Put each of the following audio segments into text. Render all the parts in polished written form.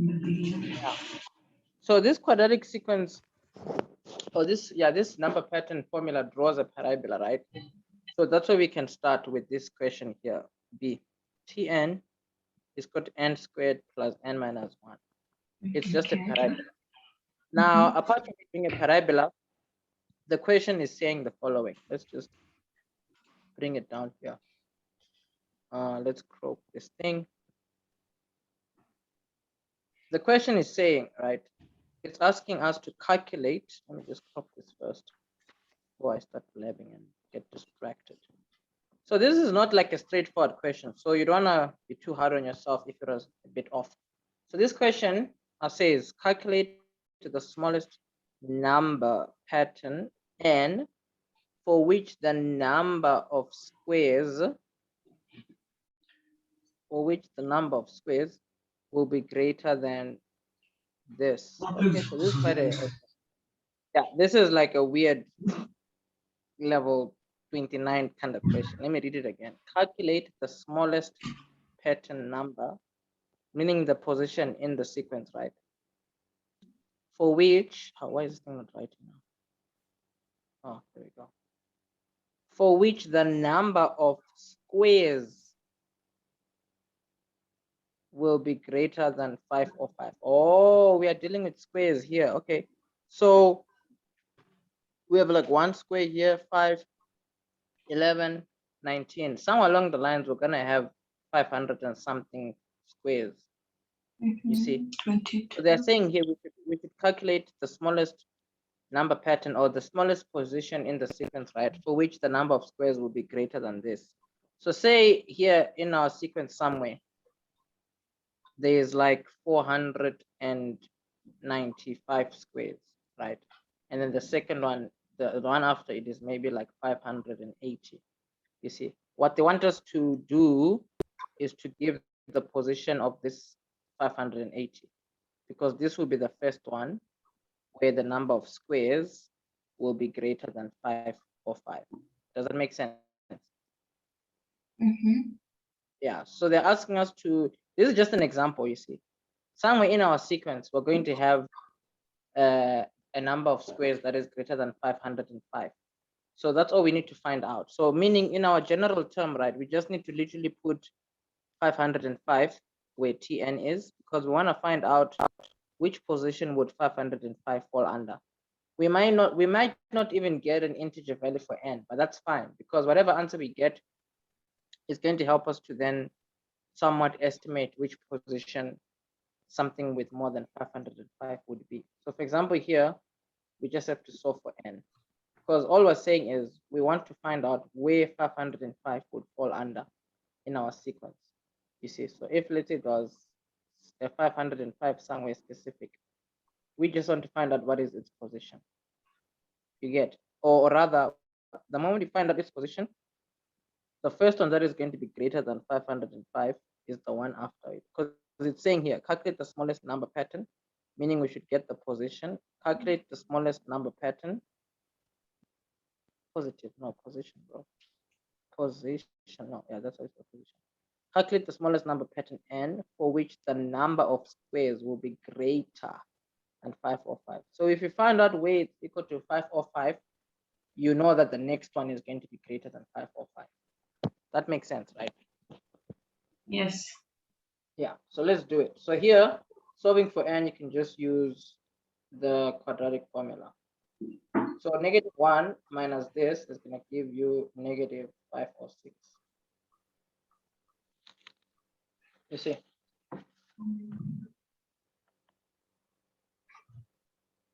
Yeah. So this quadratic sequence, or this number pattern formula draws a parabola, right? So that's why we can start with this question here. B, Tn is equal to n squared plus n minus 1. It's just a parabola. Now, apart from it being a parabola, the question is saying the following. Let's just bring it down here. Let's crop this thing. The question is saying, right, it's asking us to calculate. Let me just crop this first before I start blabbing and get distracted. So this is not like a straightforward question. So you don't want to be too hard on yourself if it was a bit off. So this question says calculate the smallest number pattern n for which the number of squares will be greater than this. Okay, so this is quite this is like a weird level 29 kind of question. Let me read it again. Calculate the smallest pattern number, meaning the position in the sequence, right? For which, why is this thing not writing now? Oh, there we go. For which the number of squares will be greater than 5 or 5. Oh, we are dealing with squares here. Okay, so we have like 1 square here, 5, 11, 19. Somewhere along the lines, we're gonna have 500 and something squares. You see, 22. so they're saying here we could calculate the smallest number pattern or the smallest position in the sequence, right, for which the number of squares will be greater than this. So say here in our sequence somewhere, there is like 495 squares, right? And then the second one, the one after it is maybe like 580. You see, what they want us to do is to give the position of this 580, because this will be the first one where the number of squares will be greater than 5 or 5. Does that make sense? Yeah, so they're asking us to, this is just an example, you see. Somewhere in our sequence, we're going to have a number of squares that is greater than 505. So that's all we need to find out. So meaning in our general term, right, we just need to literally put 505 where Tn is, because we want to find out which position would 505 fall under. We might not even get an integer value for n, but that's fine, because whatever answer we get is going to help us to then somewhat estimate which position something with more than 505 would be. So for example, here, we just have to solve for n, because all we're saying is we want to find out where 505 would fall under in our sequence. You see, so if let's say it was a 505 somewhere specific, we just want to find out what is its position. You get, or rather, the moment you find out its position, the first one that is going to be greater than 505 is the one after it, because it's saying here, calculate the smallest number pattern, meaning we should get the position. Calculate the smallest number pattern. Position, bro. Position, no, yeah, that's what it's the position. Calculate the smallest number pattern n for which the number of squares will be greater than 505. So if you find out where it's equal to 505, you know that the next one is going to be greater than 505. That makes sense, right? Yes. Yeah, so let's do it. So here, solving for n, you can just use the quadratic formula. So -1 minus this is going to give you -506. You see?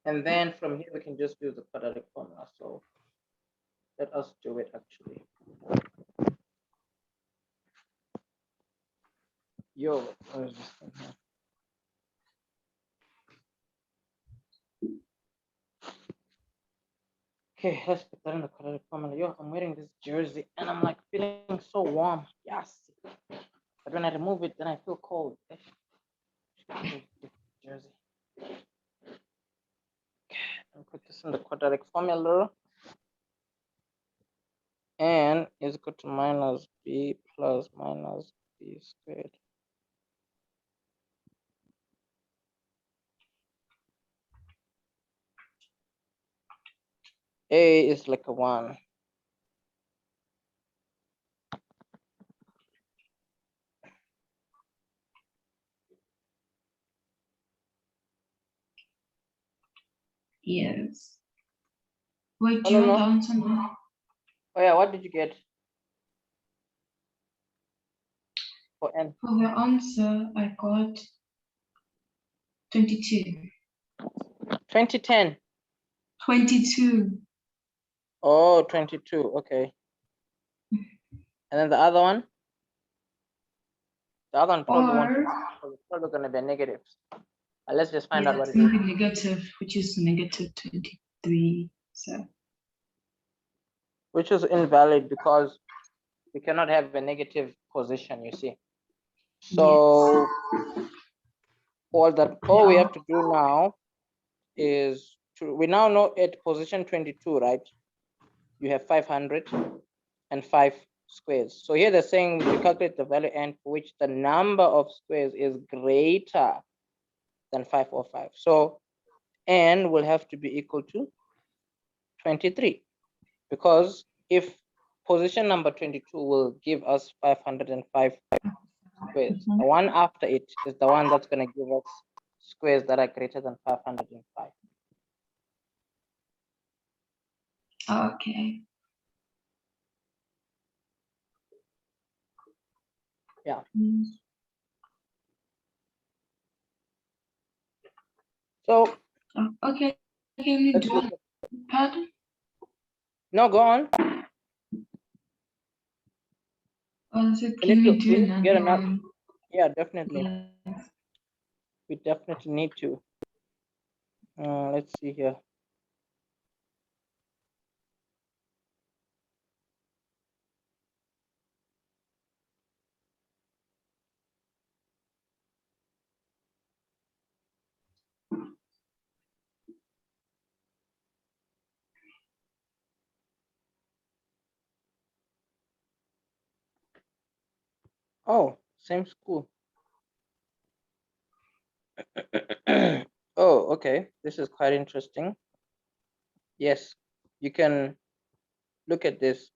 And then from here, we can just use the quadratic formula. So let us do it actually. Yo, what is this thing here? Okay, let's put that in the quadratic formula. Yo, I'm wearing this jersey and I'm like feeling so warm. Yes. But when I remove it, then I feel cold. Jersey. And put this in the quadratic formula. N is equal to minus b plus minus b squared. A is like a 1. Yes. Wait, Oh, do you no, want the no. answer now? Oh yeah, what did you get for N? For the answer, I got 22. 2010. 22. Oh, 22. Okay. And then the other one? The other one probably won't. Or, It's probably going to be a negative. Let's just find yeah, out what it's it is. maybe negative, which is negative 23. So, Which is invalid because we cannot have a negative position, you see. So all we have to do now is we now know at position 22, right? You have 505 squares. So here they're saying we calculate the value n for which the number of squares is greater than 505. So n will have to be equal to 23, because if position number 22 will give us 505 squares, the one after it is the one that's going to give us squares that are greater than 505. okay. Yeah. So Okay, can you do it? Pardon? No, go on. So We can need we to do get another another. one? Yeah, definitely. Yes. We definitely need to. Let's see here. Oh, same school. Oh, okay. This is quite interesting. Yes, you can look at this.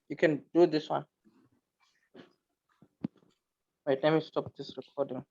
You can do this one. Wait, let me stop this recording.